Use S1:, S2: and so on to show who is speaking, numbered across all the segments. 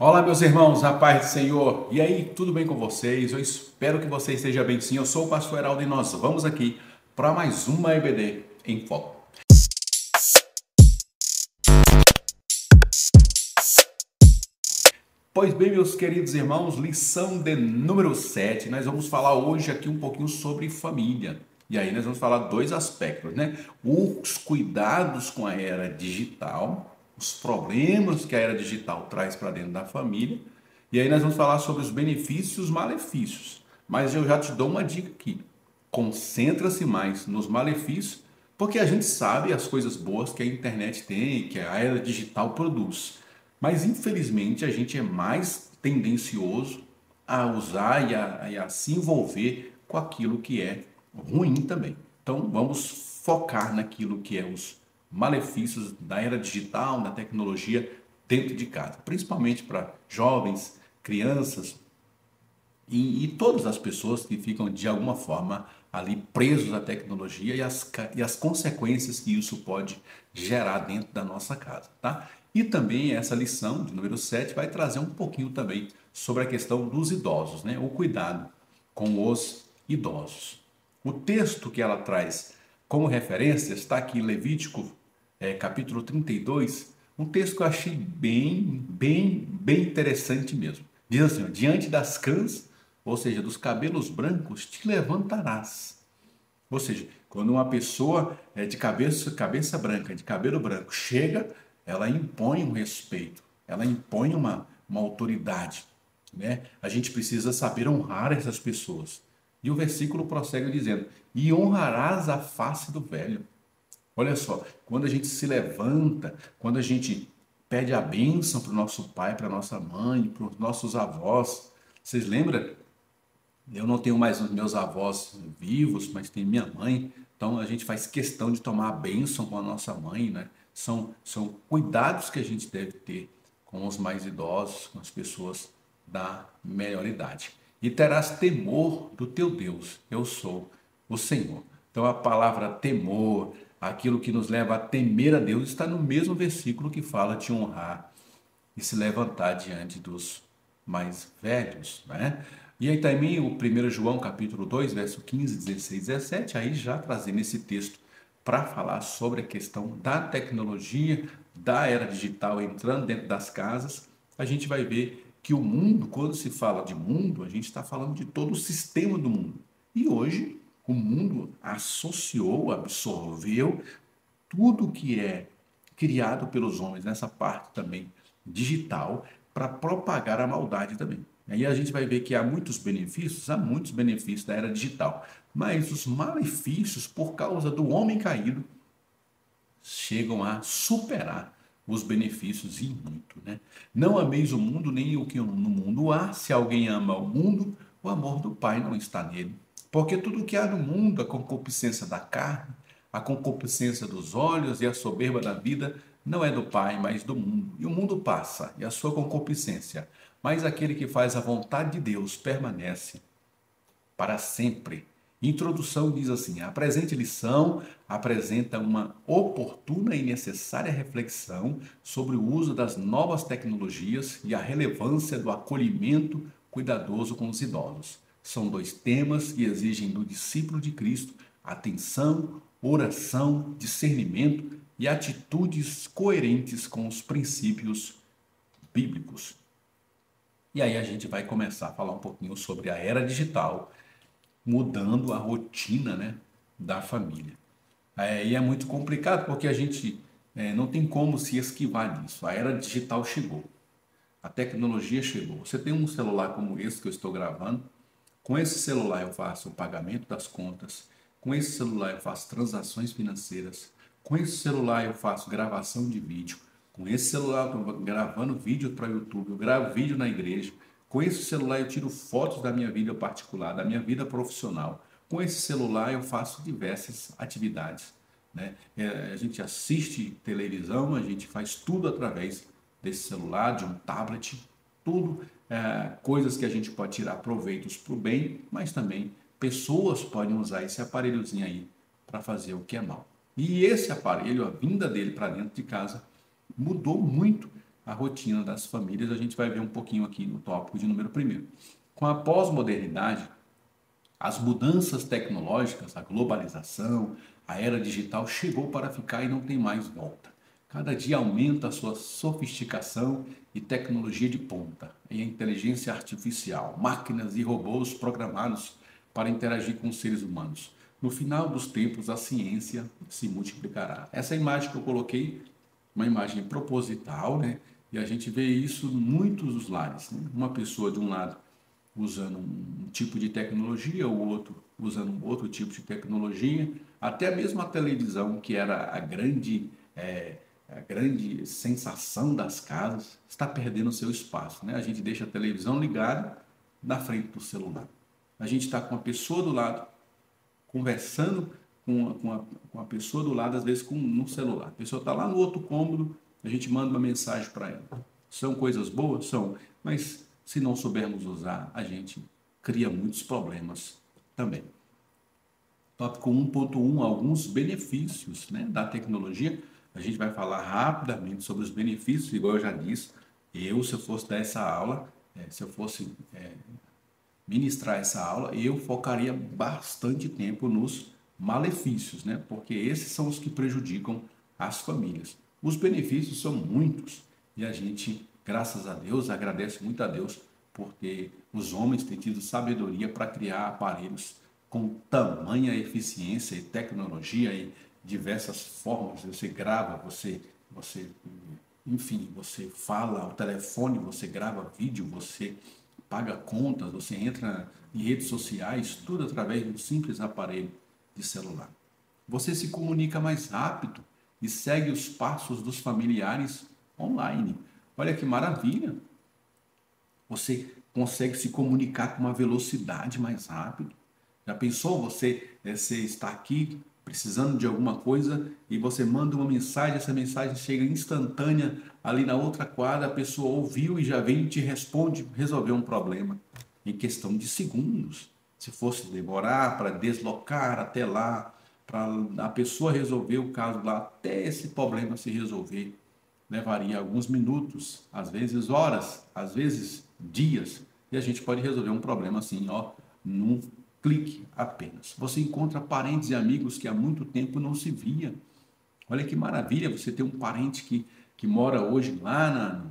S1: Olá, meus irmãos, a paz do Senhor. E aí, tudo bem com vocês? Eu espero que você esteja bem sim. Eu sou o pastor Heraldo e nós vamos aqui para mais uma EBD em Foco. Pois bem, meus queridos irmãos, lição de número 7. Nós vamos falar hoje aqui um pouquinho sobre família. E aí nós vamos falar dois aspectos, né? Os cuidados com a era digital, os problemas que a era digital traz para dentro da família. E aí nós vamos falar sobre os benefícios e os malefícios. Mas eu já te dou uma dica aqui. Concentra-se mais nos malefícios, porque a gente sabe as coisas boas que a internet tem, que a era digital produz. Mas infelizmente a gente é mais tendencioso a usar e a se envolver com aquilo que é ruim também. Então vamos focar naquilo que é os malefícios da era digital, da tecnologia dentro de casa, principalmente para jovens, crianças e todas as pessoas que ficam de alguma forma ali presos à tecnologia e as consequências que isso pode gerar dentro da nossa casa, tá? E também essa lição de número 7 vai trazer um pouquinho também sobre a questão dos idosos, né? O cuidado com os idosos. O texto que ela traz como referência está aqui em Levítico, capítulo 32, um texto que eu achei bem interessante mesmo. Diz assim, ó, diante das cãs, ou seja, dos cabelos brancos, te levantarás. Ou seja, quando uma pessoa é de cabeça branca, de cabelo branco, chega, ela impõe um respeito, ela impõe uma autoridade, né? A gente precisa saber honrar essas pessoas. E o versículo prossegue dizendo: e honrarás a face do velho. Olha só, quando a gente se levanta, quando a gente pede a bênção para o nosso pai, para a nossa mãe, para os nossos avós, vocês lembram? Eu não tenho mais os meus avós vivos, mas tem minha mãe. Então a gente faz questão de tomar a bênção com a nossa mãe, né? São cuidados que a gente deve ter com os mais idosos, com as pessoas da melhor idade. E terás temor do teu Deus, eu sou o Senhor. Então a palavra temor, aquilo que nos leva a temer a Deus, está no mesmo versículo que fala de honrar e se levantar diante dos mais velhos, né? E aí também o 1 João capítulo 2, verso 15, 16, 17, aí já trazendo esse texto para falar sobre a questão da tecnologia, da era digital entrando dentro das casas, a gente vai ver que o mundo, quando se fala de mundo, a gente está falando de todo o sistema do mundo. E hoje o mundo associou, absorveu tudo que é criado pelos homens nessa parte também digital para propagar a maldade também. Aí a gente vai ver que há muitos benefícios da era digital, mas os malefícios por causa do homem caído chegam a superar os benefícios e muito, né? Não ameis o mundo nem o que no mundo há. Se alguém ama o mundo, o amor do Pai não está nele. Porque tudo o que há no mundo, a concupiscência da carne, a concupiscência dos olhos e a soberba da vida, não é do Pai, mas do mundo. E o mundo passa, e a sua concupiscência. Mas aquele que faz a vontade de Deus permanece para sempre. Introdução diz assim: a presente lição apresenta uma oportuna e necessária reflexão sobre o uso das novas tecnologias e a relevância do acolhimento cuidadoso com os idosos. São dois temas que exigem do discípulo de Cristo atenção, oração, discernimento e atitudes coerentes com os princípios bíblicos. E aí a gente vai começar a falar um pouquinho sobre a era digital mudando a rotina, né, da família. E é muito complicado porque a gente não tem como se esquivar disso. A era digital chegou, a tecnologia chegou. Você tem um celular como esse que eu estou gravando, com esse celular eu faço o pagamento das contas, com esse celular eu faço transações financeiras, com esse celular eu faço gravação de vídeo, com esse celular eu estou gravando vídeo para o YouTube, eu gravo vídeo na igreja, com esse celular eu tiro fotos da minha vida particular, da minha vida profissional, com esse celular eu faço diversas atividades, né? A gente assiste televisão, a gente faz tudo através desse celular, de um tablet, tudo coisas que a gente pode tirar proveitos para o bem, mas também pessoas podem usar esse aparelhozinho aí para fazer o que é mal. E esse aparelho, a vinda dele para dentro de casa, mudou muito a rotina das famílias. A gente vai ver um pouquinho aqui no tópico de número 1. Com a pós-modernidade, as mudanças tecnológicas, a globalização, a era digital chegou para ficar e não tem mais volta. Cada dia aumenta a sua sofisticação e tecnologia de ponta, e a inteligência artificial, máquinas e robôs programados para interagir com os seres humanos. No final dos tempos, a ciência se multiplicará. Essa imagem que eu coloquei, uma imagem proposital, né? E a gente vê isso em muitos dos lares, né? Uma pessoa de um lado usando um tipo de tecnologia, o outro usando um outro tipo de tecnologia, até mesmo a televisão, que era a grande sensação das casas, está perdendo seu espaço, né? A gente deixa a televisão ligada na frente do celular. A gente está com a pessoa do lado, conversando com a pessoa do lado, às vezes no celular. A pessoa está lá no outro cômodo, a gente manda uma mensagem para ela. São coisas boas? São, mas se não soubermos usar, a gente cria muitos problemas também. Tópico 1.1, alguns benefícios, né, da tecnologia. A gente vai falar rapidamente sobre os benefícios, igual eu já disse. Se eu fosse dar essa aula, se eu fosse ministrar essa aula, eu focaria bastante tempo nos malefícios, né? Porque esses são os que prejudicam as famílias. Os benefícios são muitos e a gente, graças a Deus, agradece muito a Deus por ter os homens ter tido sabedoria para criar aparelhos com tamanha eficiência e tecnologia e diversas formas. Você grava, enfim, você fala ao telefone, você grava vídeo, você paga contas, você entra em redes sociais, tudo através de um simples aparelho de celular. Você se comunica mais rápido e segue os passos dos familiares online. Olha que maravilha! Você consegue se comunicar com uma velocidade mais rápida. Já pensou você está aqui precisando de alguma coisa e você manda uma mensagem, essa mensagem chega instantânea ali na outra quadra, a pessoa ouviu e já vem e te responde, resolveu um problema em questão de segundos. Se fosse demorar para deslocar até lá, para a pessoa resolver o caso lá, até esse problema se resolver, levaria alguns minutos, às vezes horas, às vezes dias, e a gente pode resolver um problema assim, ó, num clique apenas. Você encontra parentes e amigos que há muito tempo não se via. Olha que maravilha você ter um parente que mora hoje lá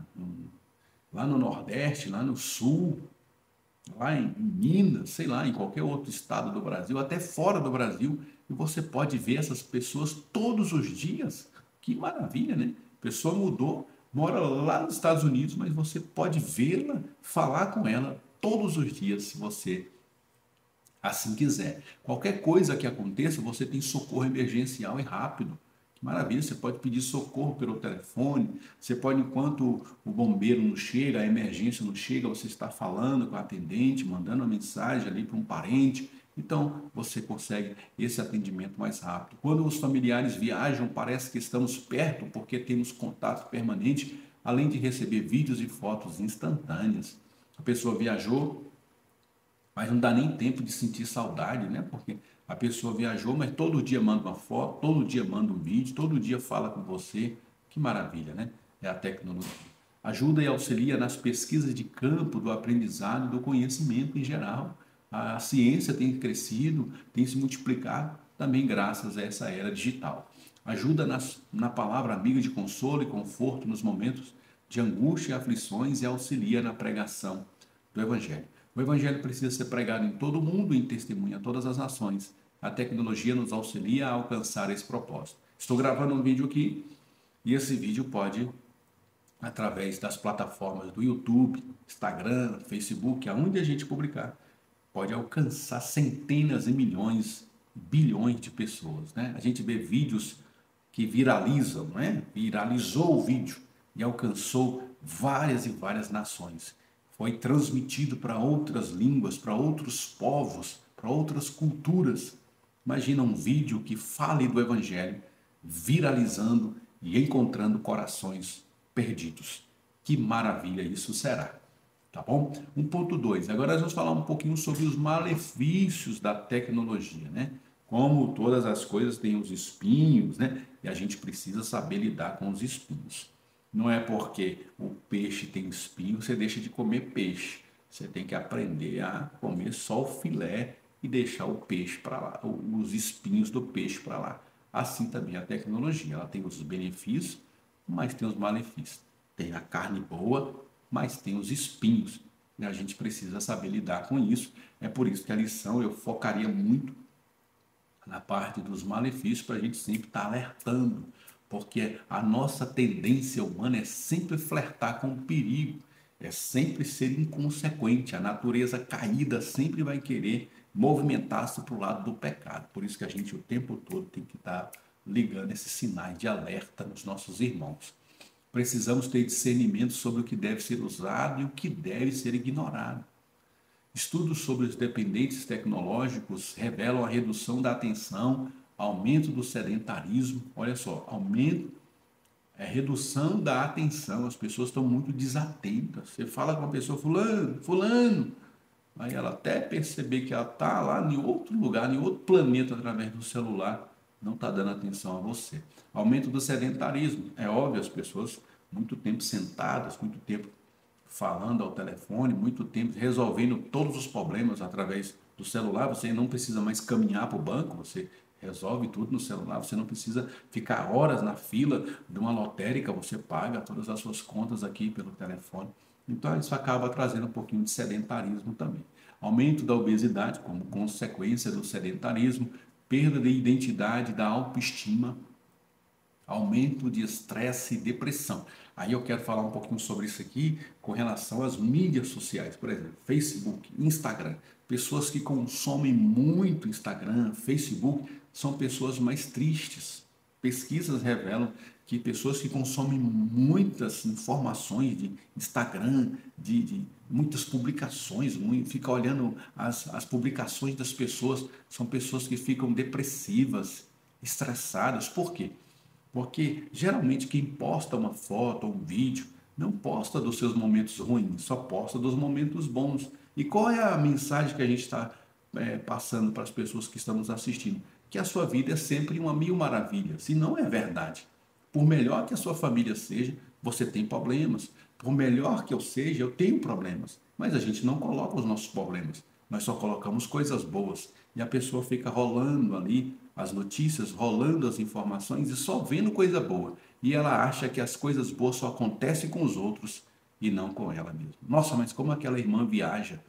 S1: no Nordeste, lá no Sul, lá em Minas, sei lá, em qualquer outro estado do Brasil, até fora do Brasil, e você pode ver essas pessoas todos os dias. Que maravilha, né? A pessoa mudou, mora lá nos Estados Unidos, mas você pode vê-la, falar com ela todos os dias, se você assim quiser. Qualquer coisa que aconteça, você tem socorro emergencial e rápido. Que maravilha, você pode pedir socorro pelo telefone, você pode, enquanto o bombeiro não chega, a emergência não chega, você está falando com a atendente, mandando uma mensagem ali para um parente. Então, você consegue esse atendimento mais rápido. Quando os familiares viajam, parece que estamos perto, porque temos contato permanente, além de receber vídeos e fotos instantâneas. A pessoa viajou, mas não dá nem tempo de sentir saudade, né? Porque a pessoa viajou, mas todo dia manda uma foto, todo dia manda um vídeo, todo dia fala com você. Que maravilha, né? É a tecnologia. Ajuda e auxilia nas pesquisas de campo do aprendizado e do conhecimento em geral. A ciência tem crescido, tem se multiplicado, também graças a essa era digital. Ajuda na palavra amiga de consolo e conforto nos momentos de angústia e aflições e auxilia na pregação do Evangelho. O Evangelho precisa ser pregado em todo o mundo e em testemunho a todas as nações. A tecnologia nos auxilia a alcançar esse propósito. Estou gravando um vídeo aqui e esse vídeo pode, através das plataformas do YouTube, Instagram, Facebook, aonde a gente publicar, pode alcançar centenas e milhões, bilhões de pessoas, né? A gente vê vídeos que viralizam, né? Viralizou o vídeo e alcançou várias e várias nações. Foi transmitido para outras línguas, para outros povos, para outras culturas. Imagina um vídeo que fale do Evangelho, viralizando e encontrando corações perdidos. Que maravilha isso será, tá bom? 1.2. Agora nós vamos falar um pouquinho sobre os malefícios da tecnologia, né? Como todas as coisas têm os espinhos, né? E a gente precisa saber lidar com os espinhos. Não é porque o peixe tem espinho, você deixa de comer peixe. Você tem que aprender a comer só o filé e deixar o peixe para lá, os espinhos do peixe para lá. Assim também a tecnologia, ela tem os benefícios, mas tem os malefícios. Tem a carne boa, mas tem os espinhos. E a gente precisa saber lidar com isso. É por isso que a lição eu focaria muito na parte dos malefícios para a gente sempre estar alertando, porque a nossa tendência humana é sempre flertar com o perigo, é sempre ser inconsequente. A natureza caída sempre vai querer movimentar-se para o lado do pecado. Por isso que a gente o tempo todo tem que estar ligando esses sinais de alerta nos nossos irmãos. Precisamos ter discernimento sobre o que deve ser usado e o que deve ser ignorado. Estudos sobre os dependentes tecnológicos revelam a redução da atenção, aumento do sedentarismo, olha só, redução da atenção, as pessoas estão muito desatentas. Você fala com uma pessoa, fulano, fulano, aí ela até perceber que ela está lá em outro lugar, em outro planeta através do celular, não está dando atenção a você. Aumento do sedentarismo, é óbvio, as pessoas muito tempo sentadas, muito tempo falando ao telefone, muito tempo resolvendo todos os problemas através do celular. Você não precisa mais caminhar para o banco, você resolve tudo no celular. Você não precisa ficar horas na fila de uma lotérica, você paga todas as suas contas aqui pelo telefone. Então isso acaba trazendo um pouquinho de sedentarismo também. Aumento da obesidade como consequência do sedentarismo, perda de identidade, da autoestima, aumento de estresse e depressão. Aí eu quero falar um pouquinho sobre isso aqui com relação às mídias sociais, por exemplo, Facebook, Instagram. Pessoas que consomem muito Instagram, Facebook, são pessoas mais tristes. Pesquisas revelam que pessoas que consomem muitas informações de Instagram, de muitas publicações, fica olhando as publicações das pessoas, são pessoas que ficam depressivas, estressadas. Por quê? Porque geralmente quem posta uma foto ou um vídeo não posta dos seus momentos ruins, só posta dos momentos bons. E qual é a mensagem que a gente está passando para as pessoas que estão nos assistindo? Que a sua vida é sempre uma mil maravilhas. Se não é verdade. Por melhor que a sua família seja, você tem problemas. Por melhor que eu seja, eu tenho problemas. Mas a gente não coloca os nossos problemas. Nós só colocamos coisas boas. E a pessoa fica rolando ali as notícias, rolando as informações e só vendo coisa boa. E ela acha que as coisas boas só acontecem com os outros e não com ela mesma. Nossa, mas como aquela irmã viaja?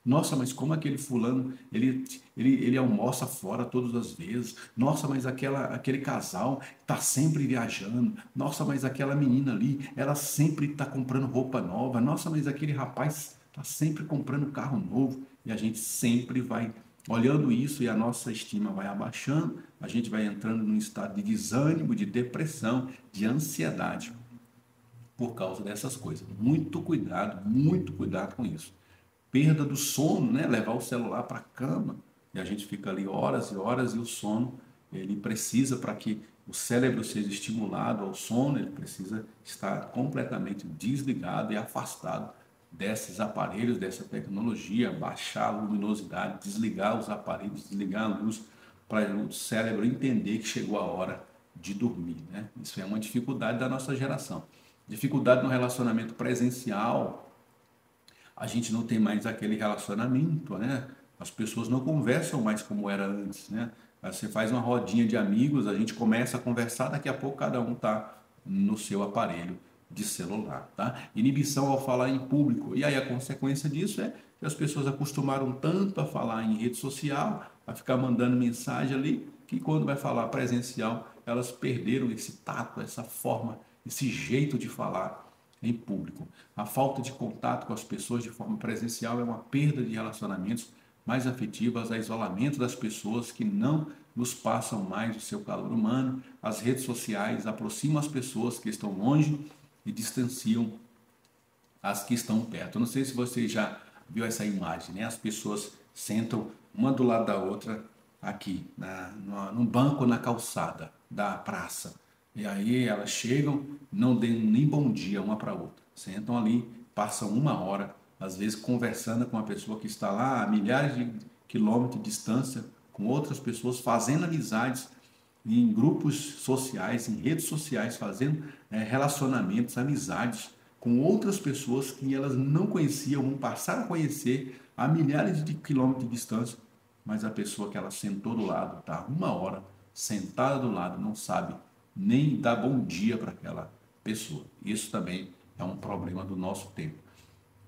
S1: Nossa, mas como aquele fulano, ele almoça fora todas as vezes. Nossa, mas aquele casal está sempre viajando. Nossa, mas aquela menina ali, ela sempre está comprando roupa nova. Nossa, mas aquele rapaz está sempre comprando carro novo. E a gente sempre vai olhando isso e a nossa estima vai abaixando. A gente vai entrando num estado de desânimo, de depressão, de ansiedade por causa dessas coisas. Muito cuidado com isso. Perda do sono, né? Levar o celular para a cama e a gente fica ali horas e horas e o sono, ele precisa para que o cérebro seja estimulado ao sono, ele precisa estar completamente desligado e afastado desses aparelhos, dessa tecnologia, baixar a luminosidade, desligar os aparelhos, desligar a luz para o cérebro entender que chegou a hora de dormir, né? Isso é uma dificuldade da nossa geração. Dificuldade no relacionamento presencial, a gente não tem mais aquele relacionamento, né? As pessoas não conversam mais como era antes, né? Você faz uma rodinha de amigos, a gente começa a conversar, daqui a pouco cada um está no seu aparelho de celular, tá? Inibição ao falar em público. E aí a consequência disso é que as pessoas acostumaram tanto a falar em rede social, a ficar mandando mensagem ali, que quando vai falar presencial, elas perderam esse tato, essa forma, esse jeito de falar em público. A falta de contato com as pessoas de forma presencial é uma perda de relacionamentos mais afetivos, a isolamento das pessoas que não nos passam mais o seu calor humano. As redes sociais aproximam as pessoas que estão longe e distanciam as que estão perto. Eu não sei se você já viu essa imagem, né? As pessoas sentam uma do lado da outra aqui, num banco na calçada da praça. E aí elas chegam, não dão nem bom dia uma para a outra. Sentam ali, passam uma hora, às vezes conversando com uma pessoa que está lá a milhares de quilômetros de distância, com outras pessoas, fazendo amizades em grupos sociais, em redes sociais, fazendo relacionamentos, amizades com outras pessoas que elas não conheciam, vão passar a conhecer a milhares de quilômetros de distância, mas a pessoa que ela sentou do lado, está uma hora sentada do lado, não sabe nem dar bom dia para aquela pessoa. Isso também é um problema do nosso tempo.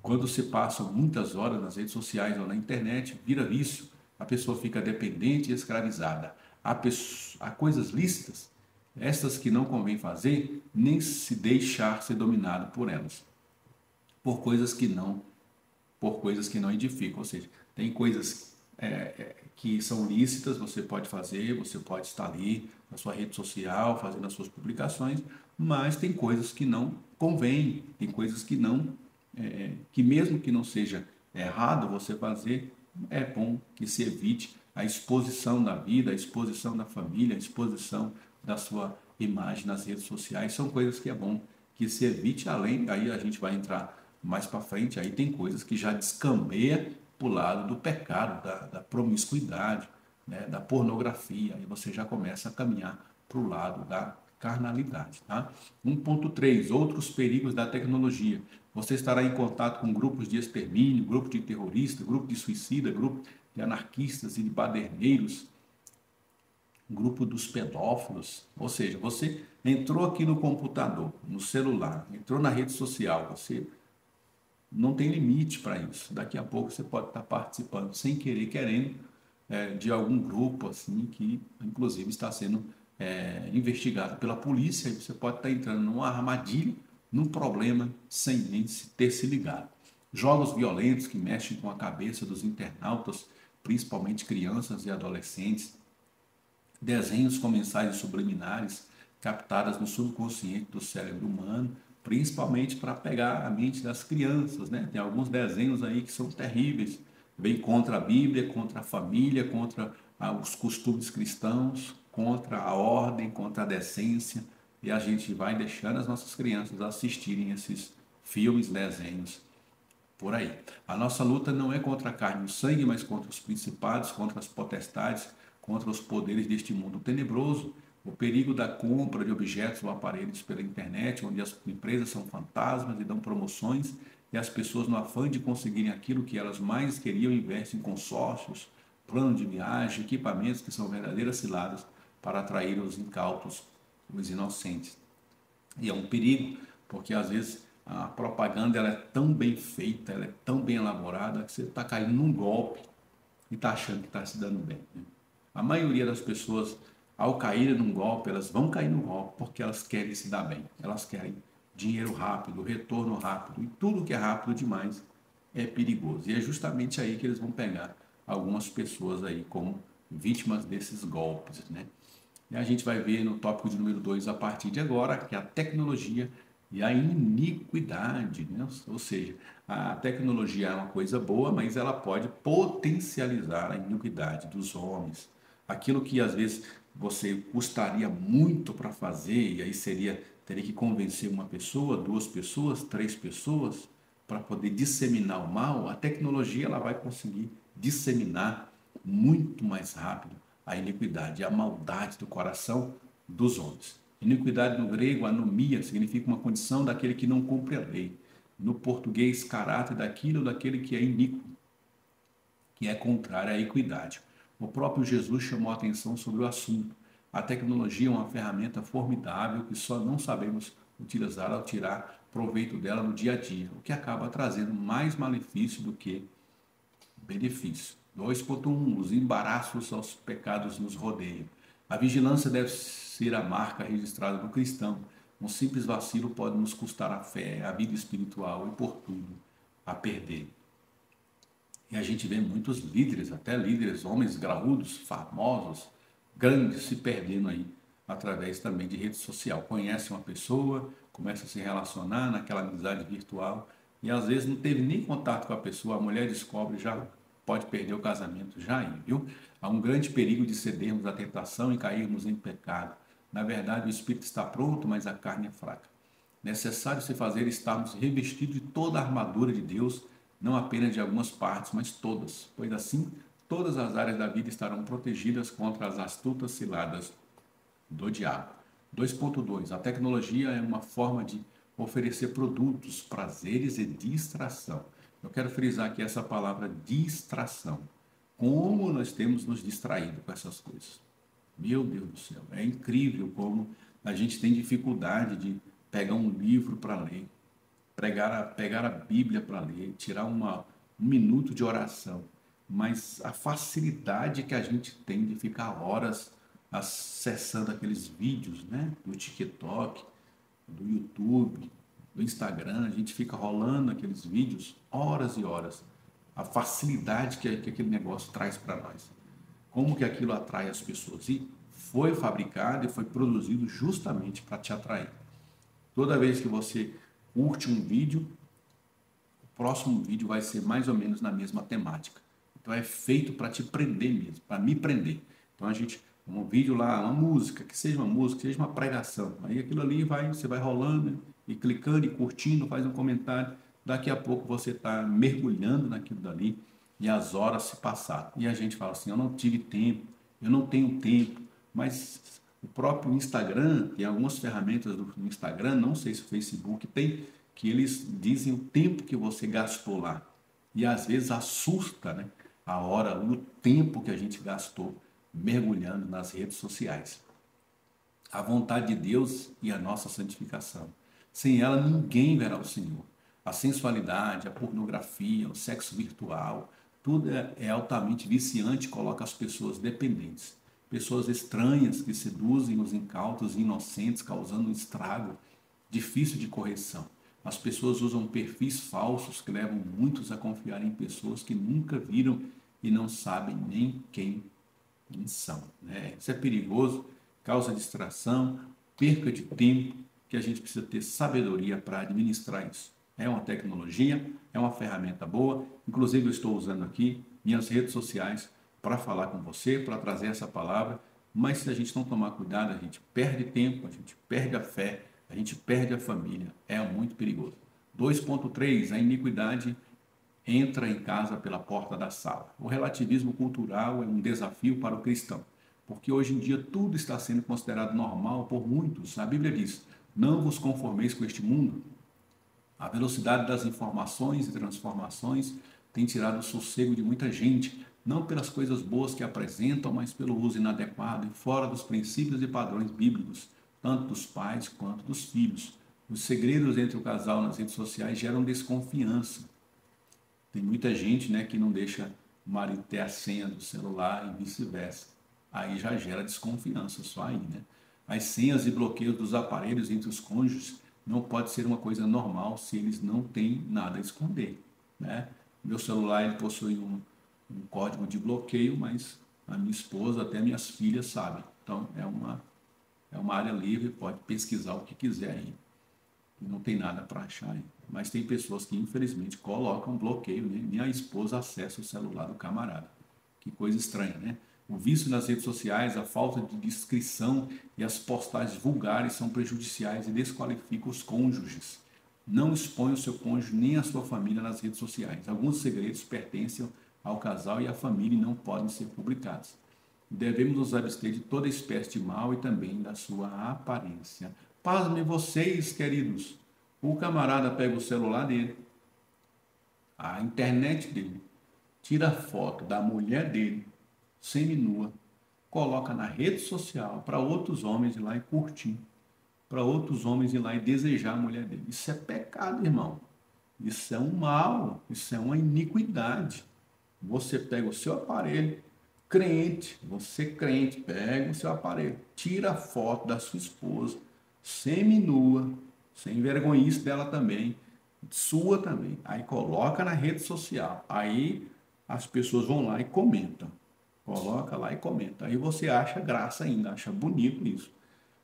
S1: Quando se passam muitas horas nas redes sociais ou na internet, vira vício, a pessoa fica dependente e escravizada. Há coisas lícitas, essas que não convém fazer, nem se deixar ser dominado por elas, por coisas que não, por coisas que não edificam. Ou seja, tem coisas que são lícitas, você pode fazer, você pode estar ali na sua rede social, fazendo as suas publicações, mas tem coisas que não convém, tem coisas que não, que mesmo que não seja errado você fazer, é bom que se evite a exposição da vida, a exposição da família, a exposição da sua imagem nas redes sociais. São coisas que é bom que se evite, além, aí a gente vai entrar mais para frente, aí tem coisas que já descambeia para o lado do pecado, da promiscuidade, né, da pornografia, aí você já começa a caminhar para o lado da carnalidade. Tá? 1.3, outros perigos da tecnologia. Você estará em contato com grupos de extermínio, grupo de terroristas, grupo de suicida, grupo de anarquistas e de baderneiros, grupo dos pedófilos. Ou seja, você entrou aqui no computador, no celular, entrou na rede social, você não tem limite para isso. Daqui a pouco você pode estar participando, sem querer, querendo, de algum grupo assim que, inclusive, está sendo investigado pela polícia. E você pode estar entrando numa armadilha, num problema, sem nem ter se ligado. Jogos violentos que mexem com a cabeça dos internautas, principalmente crianças e adolescentes. Desenhos com mensagens subliminares captadas no subconsciente do cérebro humano, principalmente para pegar a mente das crianças, né? Tem alguns desenhos aí que são terríveis, vem contra a Bíblia, contra a família, contra os costumes cristãos, contra a ordem, contra a decência, e a gente vai deixando as nossas crianças assistirem esses filmes, desenhos por aí. A nossa luta não é contra a carne e o sangue, mas contra os principados, contra as potestades, contra os poderes deste mundo tenebroso. O perigo da compra de objetos ou aparelhos pela internet, onde as empresas são fantasmas e dão promoções, e as pessoas, no afã de conseguirem aquilo que elas mais queriam, investem em consórcios, plano de viagem, equipamentos que são verdadeiras ciladas para atrair os incautos, os inocentes. E é um perigo, porque às vezes a propaganda ela é tão bem feita, ela é tão bem elaborada, que você está caindo num golpe e está achando que está se dando bem. Né? A maioria das pessoas, ao caírem num golpe, elas vão cair no golpe porque elas querem se dar bem. Elas querem dinheiro rápido, retorno rápido, e tudo que é rápido demais é perigoso. E é justamente aí que eles vão pegar algumas pessoas aí como vítimas desses golpes, né? E a gente vai ver no tópico de número 2 a partir de agora, que é a tecnologia e a iniquidade, né? Ou seja, a tecnologia é uma coisa boa, mas ela pode potencializar a iniquidade dos homens. Aquilo que às vezes você custaria muito para fazer, e aí teria que convencer uma pessoa, duas pessoas, três pessoas, para poder disseminar o mal, a tecnologia ela vai conseguir disseminar muito mais rápido a iniquidade, a maldade do coração dos homens. Iniquidade no grego, anomia, significa uma condição daquele que não cumpre a lei. No português, caráter daquilo ou daquele que é iníquo, que é contrário à equidade. O próprio Jesus chamou a atenção sobre o assunto. A tecnologia é uma ferramenta formidável que só não sabemos utilizar ao tirar proveito dela no dia a dia, o que acaba trazendo mais malefício do que benefício. 2.1. Os embaraços aos pecados nos rodeiam. A vigilância deve ser a marca registrada do cristão. Um simples vacilo pode nos custar a fé, a vida espiritual e, por tudo, a perder. E a gente vê muitos líderes, até líderes, homens graúdos, famosos, grandes, se perdendo aí, através também de rede social. Conhece uma pessoa, começa a se relacionar naquela amizade virtual, e às vezes não teve nem contato com a pessoa, a mulher descobre, já pode perder o casamento, já aí, viu? Há um grande perigo de cedermos à tentação e cairmos em pecado. Na verdade, o espírito está pronto, mas a carne é fraca. Necessário se fazer estarmos revestidos de toda a armadura de Deus, não apenas de algumas partes, mas todas, pois assim todas as áreas da vida estarão protegidas contra as astutas ciladas do diabo. 2.2. A tecnologia é uma forma de oferecer produtos, prazeres e distração. Eu quero frisar aqui essa palavra distração. Como nós temos nos distraído com essas coisas. Meu Deus do céu, é incrível como a gente tem dificuldade de pegar um livro para ler, pegar a Bíblia para ler, tirar um minuto de oração. Mas a facilidade que a gente tem de ficar horas acessando aqueles vídeos, né, do TikTok, do YouTube, do Instagram, a gente fica rolando aqueles vídeos horas e horas. A facilidade que aquele negócio traz para nós. Como que aquilo atrai as pessoas. E foi fabricado e foi produzido justamente para te atrair. Toda vez que você curte um vídeo, o próximo vídeo vai ser mais ou menos na mesma temática. Então é feito para te prender mesmo, para me prender. Então a gente, um vídeo lá, uma música, que seja uma música, que seja uma pregação. Aí aquilo ali você vai rolando, né, e clicando e curtindo, faz um comentário. Daqui a pouco você está mergulhando naquilo dali e as horas se passaram. E a gente fala assim, eu não tive tempo, eu não tenho tempo, mas o próprio Instagram, tem algumas ferramentas do Instagram, não sei se o Facebook tem, que eles dizem o tempo que você gastou lá. E às vezes assusta, né, a hora, o tempo que a gente gastou mergulhando nas redes sociais. A vontade de Deus e a nossa santificação. Sem ela ninguém verá o Senhor. A sensualidade, a pornografia, o sexo virtual, tudo é altamente viciante e coloca as pessoas dependentes. Pessoas estranhas que seduzem os incautos e inocentes, causando um estrago difícil de correção. As pessoas usam perfis falsos que levam muitos a confiar em pessoas que nunca viram e não sabem nem quem são. Né? Isso é perigoso, causa distração, perca de tempo, que a gente precisa ter sabedoria para administrar isso. É uma tecnologia, é uma ferramenta boa, inclusive eu estou usando aqui minhas redes sociais para falar com você, para trazer essa palavra, mas se a gente não tomar cuidado, a gente perde tempo, a gente perde a fé, a gente perde a família, é muito perigoso. 2.3, a iniquidade entra em casa pela porta da sala. O relativismo cultural é um desafio para o cristão, porque hoje em dia tudo está sendo considerado normal por muitos. A Bíblia diz, não vos conformeis com este mundo. A velocidade das informações e transformações tem tirado o sossego de muita gente, não pelas coisas boas que apresentam, mas pelo uso inadequado e fora dos princípios e padrões bíblicos, tanto dos pais quanto dos filhos. Os segredos entre o casal nas redes sociais geram desconfiança. Tem muita gente, né, que não deixa o marido ter a senha do celular e vice-versa. Aí já gera desconfiança, só aí, né? As senhas e bloqueios dos aparelhos entre os cônjuges não pode ser uma coisa normal se eles não têm nada a esconder, né? Meu celular ele possui um código de bloqueio, mas a minha esposa, até minhas filhas sabem. Então é uma área livre, pode pesquisar o que quiser aí. Não tem nada para achar aí. Mas tem pessoas que infelizmente colocam bloqueio, né? Minha esposa acessa o celular do camarada. Que coisa estranha, né? O vício nas redes sociais, a falta de discrição e as postagens vulgares são prejudiciais e desqualificam os cônjuges. Não expõe o seu cônjuge nem a sua família nas redes sociais. Alguns segredos pertencem ao casal e à família e não podem ser publicados. Devemos nos abster de toda espécie de mal e também da sua aparência. Pasmem vocês, queridos. O camarada pega o celular dele, a internet dele, tira a foto da mulher dele, seminua, coloca na rede social para outros homens ir lá e curtir, para outros homens ir lá e desejar a mulher dele. Isso é pecado, irmão. Isso é um mal, isso é uma iniquidade. Você pega o seu aparelho, crente, você crente, pega o seu aparelho, tira a foto da sua esposa, seminua, sem vergonhice dela também, sua também. Aí coloca na rede social. Aí as pessoas vão lá e comentam. Coloca lá e comenta. Aí você acha graça ainda, acha bonito isso.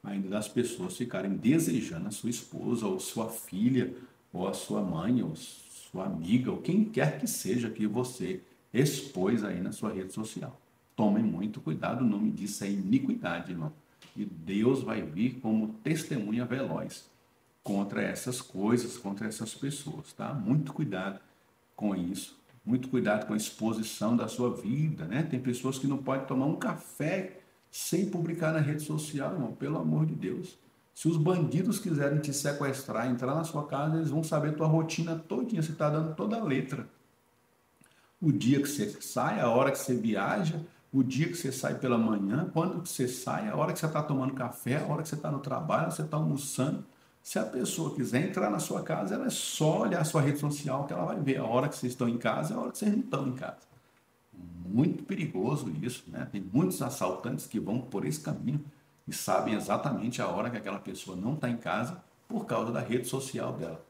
S1: Ainda das pessoas ficarem desejando a sua esposa, ou sua filha, ou a sua mãe, ou sua amiga, ou quem quer que seja que você expôs aí na sua rede social. Tomem muito cuidado, o nome disso é iniquidade, irmão. E Deus vai vir como testemunha veloz contra essas coisas, contra essas pessoas, tá? Muito cuidado com isso. Muito cuidado com a exposição da sua vida, né? Tem pessoas que não podem tomar um café sem publicar na rede social, irmão, pelo amor de Deus. Se os bandidos quiserem te sequestrar, entrar na sua casa, eles vão saber tua rotina todinha, você está dando toda a letra. O dia que você sai, a hora que você viaja, o dia que você sai pela manhã, quando que você sai, a hora que você está tomando café, a hora que você está no trabalho, você está almoçando. Se a pessoa quiser entrar na sua casa, ela é só olhar a sua rede social que ela vai ver a hora que vocês estão em casa e a hora que vocês não estão em casa. Muito perigoso isso, né? Tem muitos assaltantes que vão por esse caminho e sabem exatamente a hora que aquela pessoa não está em casa por causa da rede social dela.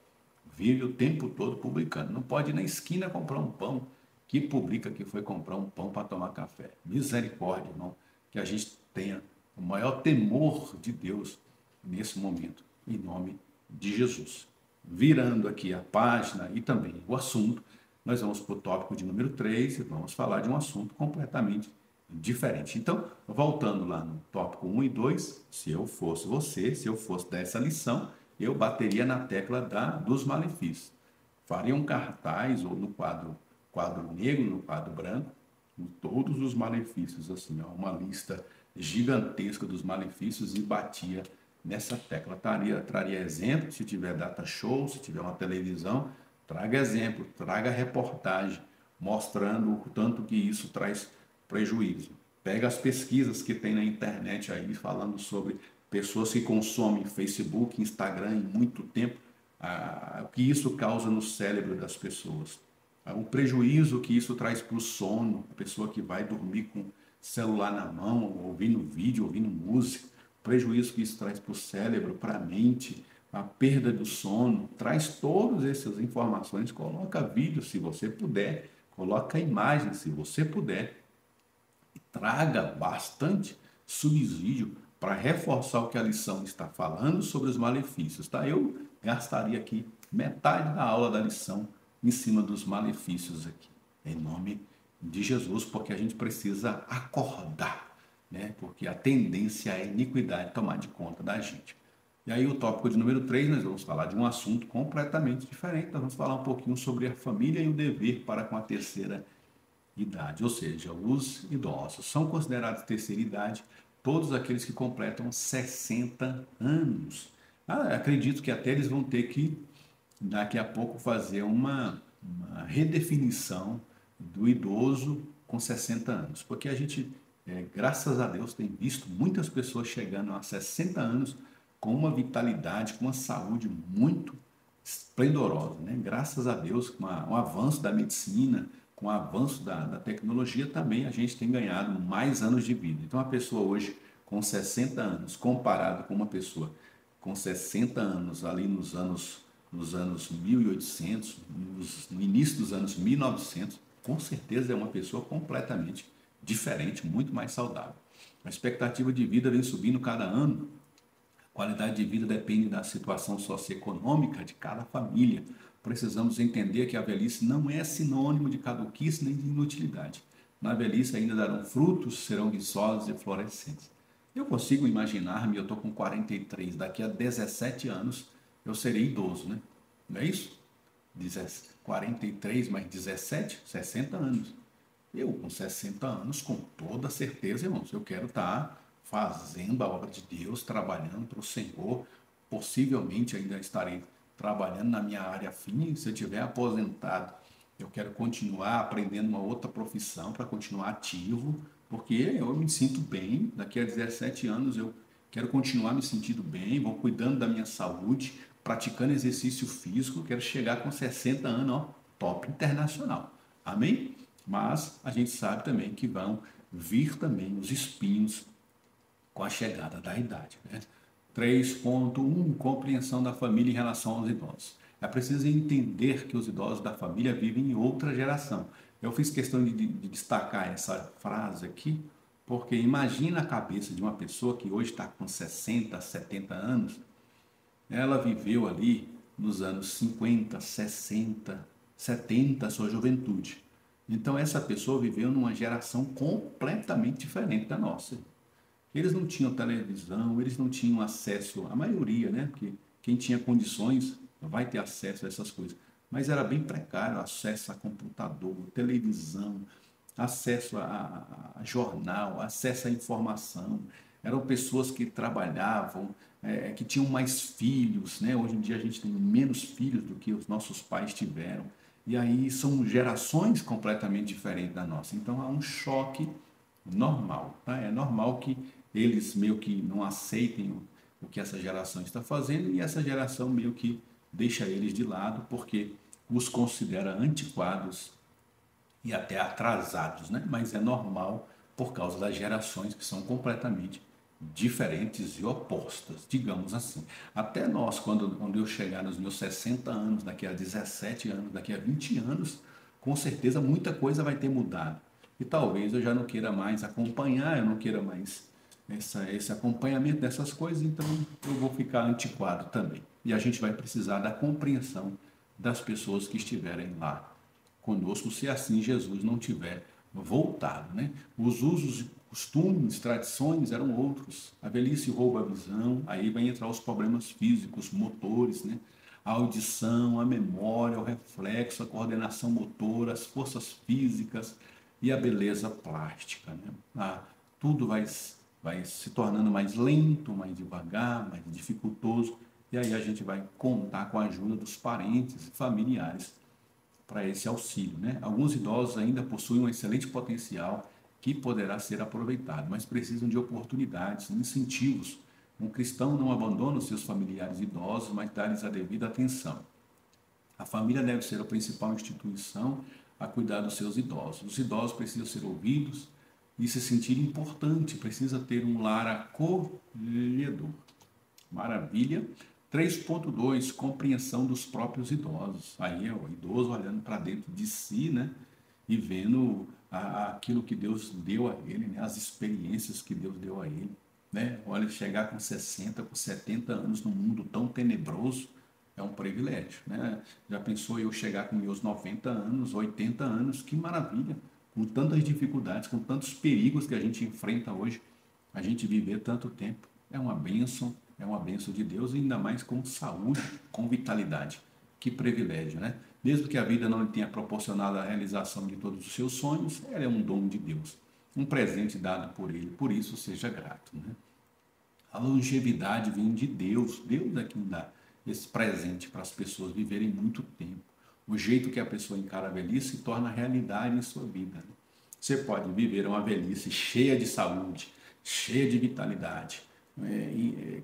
S1: Vive o tempo todo publicando. Não pode ir na esquina comprar um pão que publica que foi comprar um pão para tomar café. Misericórdia, irmão. Que a gente tenha o maior temor de Deus nesse momento, em nome de Jesus. Virando aqui a página e também o assunto, nós vamos para o tópico de número 3 e vamos falar de um assunto completamente diferente. Então, voltando lá no tópico 1 e 2, se eu fosse você, se eu fosse dessa lição, eu bateria na tecla dos malefícios. Faria um cartaz ou no quadro negro, no quadro branco, com todos os malefícios, assim, ó, uma lista gigantesca dos malefícios e batia nessa tecla. Traria exemplo, se tiver data show, se tiver uma televisão, traga exemplo, traga reportagem, mostrando o tanto que isso traz prejuízo. Pega as pesquisas que tem na internet aí, falando sobre pessoas que consomem Facebook, Instagram em muito tempo, o que isso causa no cérebro das pessoas. O prejuízo que isso traz para o sono, a pessoa que vai dormir com o celular na mão, ouvindo vídeo, ouvindo música, o prejuízo que isso traz para o cérebro, para a mente, a perda do sono, traz todas essas informações, coloca vídeo se você puder, coloca imagem se você puder, e traga bastante subsídio para reforçar o que a lição está falando sobre os malefícios, tá? Eu gastaria aqui metade da aula da lição em cima dos malefícios aqui, em nome de Jesus, porque a gente precisa acordar, né? Porque a tendência é a iniquidade tomar de conta da gente. E aí o tópico de número 3, nós vamos falar de um assunto completamente diferente, nós vamos falar um pouquinho sobre a família e o dever para com a terceira idade, ou seja, os idosos. São considerados terceira idade todos aqueles que completam 60 anos. Acredito que até eles vão ter que, daqui a pouco, fazer uma redefinição do idoso com 60 anos, porque a gente, graças a Deus, tem visto muitas pessoas chegando a 60 anos com uma vitalidade, com uma saúde muito esplendorosa, né? Graças a Deus, com o avanço da medicina, com o avanço da tecnologia, também a gente tem ganhado mais anos de vida. Então, a pessoa hoje com 60 anos, comparado com uma pessoa com 60 anos, ali nos anos 1800, no início dos anos 1900, com certeza é uma pessoa completamente diferente, muito mais saudável. A expectativa de vida vem subindo cada ano. A qualidade de vida depende da situação socioeconômica de cada família. Precisamos entender que a velhice não é sinônimo de caduquice nem de inutilidade. Na velhice ainda darão frutos, serão viçosos e florescentes. Eu consigo imaginar-me, eu estou com 43, daqui a 17 anos eu serei idoso, né? Não é isso? 43 mais 17, 60 anos. Eu, com 60 anos, com toda certeza, irmãos, eu quero estar fazendo a obra de Deus, trabalhando para o Senhor. Possivelmente ainda estarei trabalhando na minha área fim. Se eu estiver aposentado, eu quero continuar aprendendo uma outra profissão para continuar ativo, porque eu me sinto bem. Daqui a 17 anos eu quero continuar me sentindo bem, vou cuidando da minha saúde, praticando exercício físico, quero chegar com 60 anos, ó, top internacional. Amém? Mas a gente sabe também que vão vir também os espinhos com a chegada da idade, né? 3.1, compreensão da família em relação aos idosos. É preciso entender que os idosos da família vivem em outra geração. Eu fiz questão de destacar essa frase aqui, porque imagina a cabeça de uma pessoa que hoje está com 60, 70 anos, ela viveu ali nos anos 50, 60, 70, a sua juventude. Então essa pessoa viveu numa geração completamente diferente da nossa. Eles não tinham televisão, eles não tinham acesso, a maioria, né? Porque quem tinha condições vai ter acesso a essas coisas. Mas era bem precário o acesso a computador, televisão, acesso a jornal, acesso à informação. Eram pessoas que trabalhavam, que tinham mais filhos, né? Hoje em dia a gente tem menos filhos do que os nossos pais tiveram. E aí são gerações completamente diferentes da nossa. Então há um choque normal, tá? É normal que eles meio que não aceitem o que essa geração está fazendo e essa geração meio que deixa eles de lado porque os considera antiquados e até atrasados, né? Mas é normal por causa das gerações que são completamente diferentes e opostas, digamos assim. Até nós, quando eu chegar nos meus 60 anos, daqui a 17 anos, daqui a 20 anos, com certeza muita coisa vai ter mudado. E talvez eu já não queira mais acompanhar, eu não queira mais esse acompanhamento dessas coisas, então eu vou ficar antiquado também. E a gente vai precisar da compreensão das pessoas que estiverem lá conosco, se assim Jesus não tiver voltado, né? Os usos, costumes, tradições eram outros. A velhice rouba a visão, aí vai entrar os problemas físicos, motores, né? A audição, a memória, o reflexo, a coordenação motora, as forças físicas e a beleza plástica, né? Tudo vai se tornando mais lento, mais devagar, mais dificultoso, e aí a gente vai contar com a ajuda dos parentes e familiares para esse auxílio, né? Alguns idosos ainda possuem um excelente potencial que poderá ser aproveitado, mas precisam de oportunidades, incentivos. Um cristão não abandona os seus familiares idosos, mas dá-lhes a devida atenção. A família deve ser a principal instituição a cuidar dos seus idosos. Os idosos precisam ser ouvidos e se sentir importante, precisa ter um lar acolhedor. Maravilha. 3.2, compreensão dos próprios idosos. Aí é o idoso olhando para dentro de si, né? E vendo aquilo que Deus deu a ele, né? As experiências que Deus deu a ele, né? Olha, chegar com 60, com 70 anos num mundo tão tenebroso é um privilégio, né? Já pensou eu chegar com meus 90 anos, 80 anos? Que maravilha! Com tantas dificuldades, com tantos perigos que a gente enfrenta hoje, a gente viver tanto tempo é uma bênção de Deus, e ainda mais com saúde, com vitalidade. Que privilégio, né? Mesmo que a vida não lhe tenha proporcionado a realização de todos os seus sonhos, ela é um dom de Deus, um presente dado por Ele, por isso seja grato, né? A longevidade vem de Deus, Deus é quem dá esse presente para as pessoas viverem muito tempo. O jeito que a pessoa encara a velhice se torna realidade em sua vida, né? Você pode viver uma velhice cheia de saúde, cheia de vitalidade,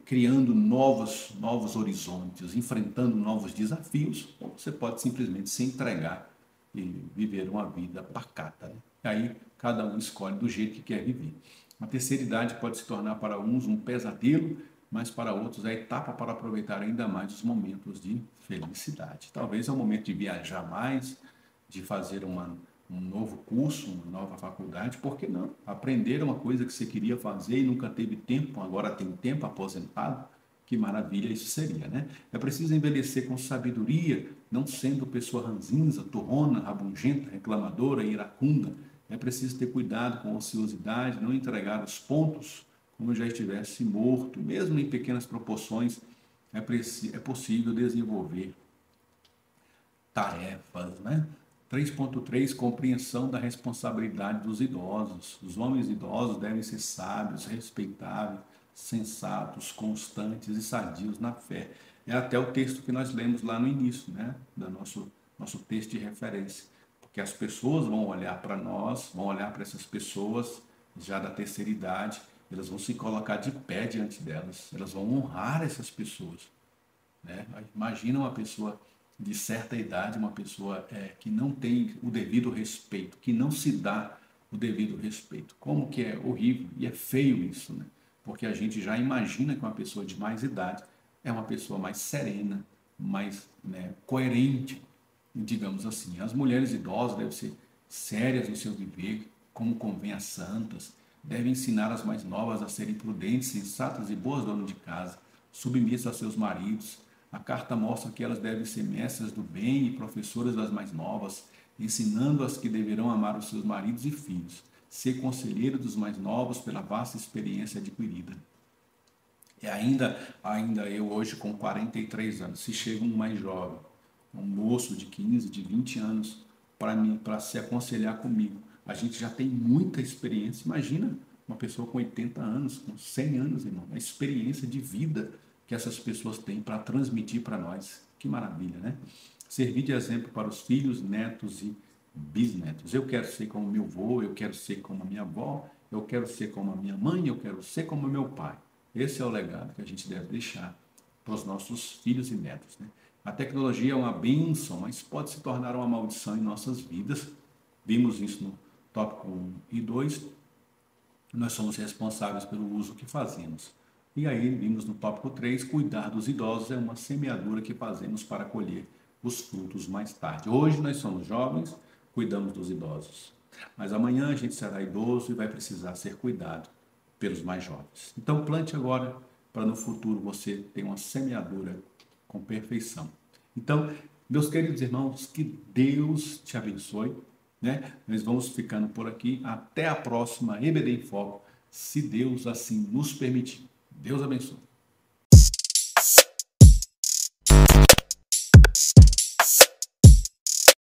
S1: criando novos horizontes, enfrentando novos desafios, ou você pode simplesmente se entregar e viver uma vida pacata, né? E aí cada um escolhe do jeito que quer viver. A terceira idade pode se tornar para uns um pesadelo, mas para outros é a etapa para aproveitar ainda mais os momentos de felicidade. Talvez é o momento de viajar mais, de fazer um novo curso, uma nova faculdade, por que não? Aprender uma coisa que você queria fazer e nunca teve tempo, agora tem tempo aposentado, que maravilha isso seria, né? É preciso envelhecer com sabedoria, não sendo pessoa ranzinza, turrona, rabugenta, reclamadora, iracunda. É preciso ter cuidado com a ociosidade, não entregar os pontos como já estivesse morto, mesmo em pequenas proporções. É possível desenvolver tarefas, né? 3.3, compreensão da responsabilidade dos idosos. Os homens idosos devem ser sábios, respeitáveis, sensatos, constantes e sadios na fé. É até o texto que nós lemos lá no início, né, do nosso texto de referência. Porque as pessoas vão olhar para nós, vão olhar para essas pessoas já da terceira idade, elas vão se colocar de pé diante delas, elas vão honrar essas pessoas, né? Imagina uma pessoa de certa idade, uma pessoa que não tem o devido respeito, que não se dá o devido respeito. Como que é horrível e é feio isso, né? Porque a gente já imagina que uma pessoa de mais idade é uma pessoa mais serena, mais, né, coerente, digamos assim. As mulheres idosas devem ser sérias no seu viver, como convém às santas, devem ensinar as mais novas a serem prudentes, sensatas e boas donas de casa, submissas a seus maridos. A carta mostra que elas devem ser mestras do bem e professoras das mais novas, ensinando-as que deverão amar os seus maridos e filhos, ser conselheiro dos mais novos pela vasta experiência adquirida. E ainda eu hoje com 43 anos, se chega um mais jovem, um moço de 15, de 20 anos, para se aconselhar comigo, A gente já tem muita experiência. Imagina uma pessoa com 80 anos, com 100 anos, irmão, a experiência de vida que essas pessoas têm para transmitir para nós. Que maravilha, né? Servir de exemplo para os filhos, netos e bisnetos. Eu quero ser como meu avô, eu quero ser como a minha avó, eu quero ser como a minha mãe, eu quero ser como meu pai. Esse é o legado que a gente deve deixar para os nossos filhos e netos, né? A tecnologia é uma bênção, mas pode se tornar uma maldição em nossas vidas. Vimos isso no tópico 1 e 2. Nós somos responsáveis pelo uso que fazemos. E aí vimos no tópico 3, cuidar dos idosos é uma semeadura que fazemos para colher os frutos mais tarde. Hoje nós somos jovens, cuidamos dos idosos. Mas amanhã a gente será idoso e vai precisar ser cuidado pelos mais jovens. Então plante agora para no futuro você ter uma semeadura com perfeição. Então, meus queridos irmãos, que Deus te abençoe, né? Nós vamos ficando por aqui. Até a próxima EBD em Foco, se Deus assim nos permitir. Deus abençoe.